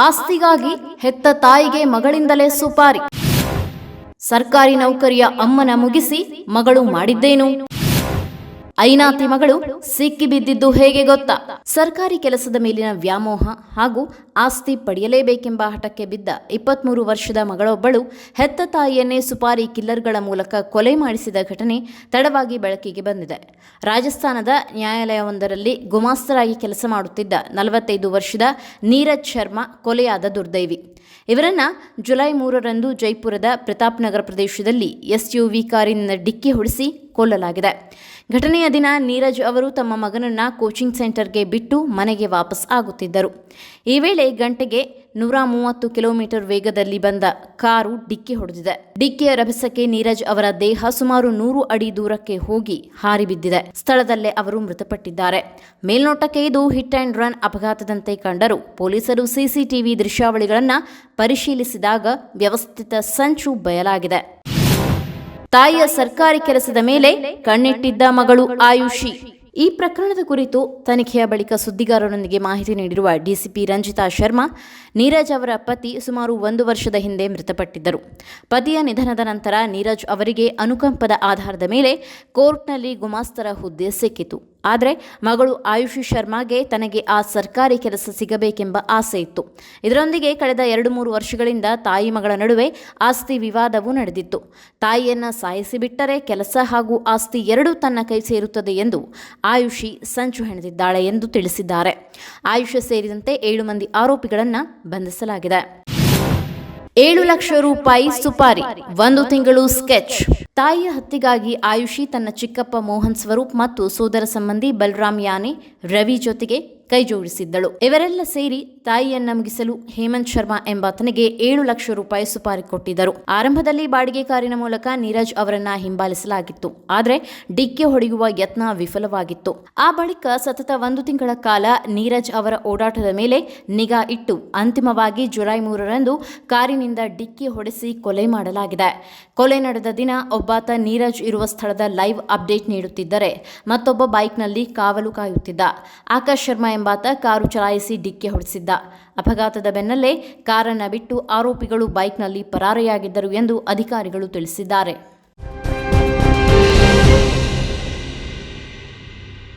ಆಸ್ತಿಗಾಗಿ ಹೆತ್ತ ತಾಯಿಗೆ ಮಗಳಿಂದಲೇ ಸುಪಾರಿ. ಸರ್ಕಾರಿ ನೌಕರಿಯ ಅಮ್ಮನ ಮುಗಿಸಿ ಮಗಳು ಮಾಡಿದ್ದೇನು? ಐನಾತಿ ಮಗಳು ಸಿಕ್ಕಿ ಬಿದ್ದಿದ್ದು ಹೇಗೆ ಗೊತ್ತಾ? ಸರ್ಕಾರಿ ಕೆಲಸದ ಮೇಲಿನ ವ್ಯಾಮೋಹ ಹಾಗೂ ಆಸ್ತಿ ಪಡೆಯಲೇಬೇಕೆಂಬ ಹಠಕ್ಕೆ ಬಿದ್ದ 23 ವರ್ಷದ ಮಗಳೊಬ್ಬಳು ಹೆತ್ತ ತಾಯಿಯನ್ನೇ ಸುಪಾರಿ ಕಿಲ್ಲರ್ಗಳ ಮೂಲಕ ಕೊಲೆ ಮಾಡಿಸಿದ ಘಟನೆ ತಡವಾಗಿ ಬೆಳಕಿಗೆ ಬಂದಿದೆ. ರಾಜಸ್ಥಾನದ ನ್ಯಾಯಾಲಯವೊಂದರಲ್ಲಿ ಗುಮಾಸ್ತರಾಗಿ ಕೆಲಸ ಮಾಡುತ್ತಿದ್ದ 45 ವರ್ಷದ ನೀರಜ್ ಶರ್ಮಾ ಕೊಲೆಯಾದ ದುರ್ದೈವಿ. ಇವರನ್ನ ಜುಲೈ 3ರಂದು ಜೈಪುರದ ಪ್ರತಾಪ್ ನಗರ ಪ್ರದೇಶದಲ್ಲಿ SUV ಕಾರಿನಿಂದ ಡಿಕ್ಕಿ ಹೊಡೆಸಿ ಕೊಲ್ಲಲಾಗಿದೆ. ಘಟನೆಯ ದಿನ ನೀರಜ್ ಅವರು ತಮ್ಮ ಮಗನನ್ನ ಕೋಚಿಂಗ್ ಸೆಂಟರ್ಗೆ ಬಿಟ್ಟು ಮನೆಗೆ ವಾಪಸ್ ಆಗುತ್ತಿದ್ದರು. ಈ ವೇಳೆ ಗಂಟೆಗೆ 130 ಕಿಲೋಮೀಟರ್ ವೇಗದಲ್ಲಿ ಬಂದ ಕಾರು ಡಿಕ್ಕಿ ಹೊಡೆದಿದೆ. ಡಿಕ್ಕಿಯ ರಭಸಕ್ಕೆ ನೀರಜ್ ಅವರ ದೇಹ ಸುಮಾರು 100 ಅಡಿ ದೂರಕ್ಕೆ ಹೋಗಿ ಹಾರಿ ಬಿದ್ದಿದೆ. ಸ್ಥಳದಲ್ಲೇ ಅವರು ಮೃತಪಟ್ಟಿದ್ದಾರೆ. ಮೇಲ್ನೋಟಕ್ಕೆ ಇದು ಹಿಟ್ ಅಂಡ್ ರನ್ ಅಪಘಾತದಂತೆ ಕಂಡರೂ ಪೊಲೀಸರು CCTV ದೃಶ್ಯಾವಳಿಗಳನ್ನು ಪರಿಶೀಲಿಸಿದಾಗ ವ್ಯವಸ್ಥಿತ ಸಂಚು ಬಯಲಾಗಿದೆ. ತಾಯಿಯ ಸರ್ಕಾರಿ ಕೆಲಸದ ಮೇಲೆ ಕಣ್ಣಿಟ್ಟಿದ್ದ ಮಗಳು ಆಯುಷಿ. ಈ ಪ್ರಕರಣದ ಕುರಿತು ತನಿಖೆಯ ಬಳಿಕ ಸುದ್ದಿಗಾರರೊಂದಿಗೆ ಮಾಹಿತಿ ನೀಡಿರುವ DCP ರಂಜಿತಾ ಶರ್ಮಾ, ನೀರಜ್ ಅವರ ಪತಿ ಸುಮಾರು 1 ವರ್ಷದ ಹಿಂದೆ ಮೃತಪಟ್ಟಿದ್ದರು. ಪತಿಯ ನಿಧನದ ನಂತರ ನೀರಜ್ ಅವರಿಗೆ ಅನುಕಂಪದ ಆಧಾರದ ಮೇಲೆ ಕೋರ್ಟ್ನಲ್ಲಿ ಗುಮಾಸ್ತರ ಹುದ್ದೆ ಸಿಕ್ಕಿತು. ಆದರೆ ಮಗಳು ಆಯುಷಿ ಶರ್ಮಾಗೆ ತನಗೆ ಆ ಸರ್ಕಾರಿ ಕೆಲಸ ಸಿಗಬೇಕೆಂಬ ಆಸೆ ಇತ್ತು. ಇದರೊಂದಿಗೆ ಕಳೆದ 2-3 ವರ್ಷಗಳಿಂದ ತಾಯಿ ಮಗಳ ನಡುವೆ ಆಸ್ತಿ ವಿವಾದವೂ ನಡೆದಿತ್ತು. ತಾಯಿಯನ್ನ ಸಾಯಿಸಿಬಿಟ್ಟರೆ ಕೆಲಸ ಹಾಗೂ ಆಸ್ತಿ ಎರಡೂ ತನ್ನ ಕೈ ಸೇರುತ್ತದೆ ಎಂದು ಆಯುಷಿ ಸಂಚು ಹೆಣೆದಿದ್ದಾಳೆ ಎಂದು ತಿಳಿಸಿದ್ದಾರೆ. ಆಯುಷಿ ಸೇರಿದಂತೆ 7 ಮಂದಿ ಆರೋಪಿಗಳನ್ನು ಬಂಧಿಸಲಾಗಿದೆ. 7 ಲಕ್ಷ ರೂಪಾಯಿ ಸುಪಾರಿ, 1 ತಿಂಗಳು ಸ್ಕೆಚ್. ತಾಯಿಯ ಹತ್ಯೆಗಾಗಿ ಆಯುಷಿ ತನ್ನ ಚಿಕ್ಕಪ್ಪ ಮೋಹನ್ ಸ್ವರೂಪ್ ಮತ್ತು ಸೋದರ ಸಂಬಂಧಿ ಬಲರಾಮ್ ಯಾನೆ ರವಿ ಜೊತೆಗೆ ಕೈ ಜೋಡಿಸಿದ್ದಳು. ಇವರೆಲ್ಲ ಸೇರಿ ತಾಯಿಯನ್ನ ಮುಗಿಸಲು ಹೇಮಂತ್ ಶರ್ಮಾ ಎಂಬಾತನಿಗೆ 7 ಲಕ್ಷ ರೂಪಾಯಿ ಸುಪಾರಿ ಕೊಟ್ಟಿದ್ದರು. ಆರಂಭದಲ್ಲಿ ಬಾಡಿಗೆ ಕಾರಿನ ಮೂಲಕ ನೀರಜ್ ಅವರನ್ನ ಹಿಂಬಾಲಿಸಲಾಗಿತ್ತು. ಆದರೆ ಡಿಕ್ಕಿ ಹೊಡೆಯುವ ಯತ್ನ ವಿಫಲವಾಗಿತ್ತು. ಆ ಬಳಿಕ ಸತತ 1 ತಿಂಗಳ ಕಾಲ ನೀರಜ್ ಅವರ ಓಡಾಟದ ಮೇಲೆ ನಿಗಾ ಇಟ್ಟು ಅಂತಿಮವಾಗಿ ಜುಲೈ 3ರಂದು ಕಾರಿನಿಂದ ಡಿಕ್ಕಿ ಹೊಡೆಸಿ ಕೊಲೆ ಮಾಡಲಾಗಿದೆ. ಕೊಲೆ ನಡೆದ ದಿನ ಒಬ್ಬಾತ ನೀರಜ್ ಇರುವ ಸ್ಥಳದ ಲೈವ್ ಅಪ್ಡೇಟ್ ನೀಡುತ್ತಿದ್ದರೆ ಮತ್ತೊಬ್ಬ ಬೈಕ್ನಲ್ಲಿ ಕಾವಲು ಕಾಯುತ್ತಿದ್ದ. ಆಕಾಶ್ ಶರ್ಮಾ ಎಂಬಾತ ಕಾರು ಚಲಾಯಿಸಿ ಡಿಕ್ಕಿ ಹೊಡೆಸಿದ್ದ. ಅಪಘಾತದ ಬೆನ್ನಲ್ಲೇ ಕಾರನ್ನ ಬಿಟ್ಟು ಆರೋಪಿಗಳು ಬೈಕ್ನಲ್ಲಿ ಪರಾರಿಯಾಗಿದ್ದರು ಎಂದು ಅಧಿಕಾರಿಗಳು ತಿಳಿಸಿದ್ದಾರೆ.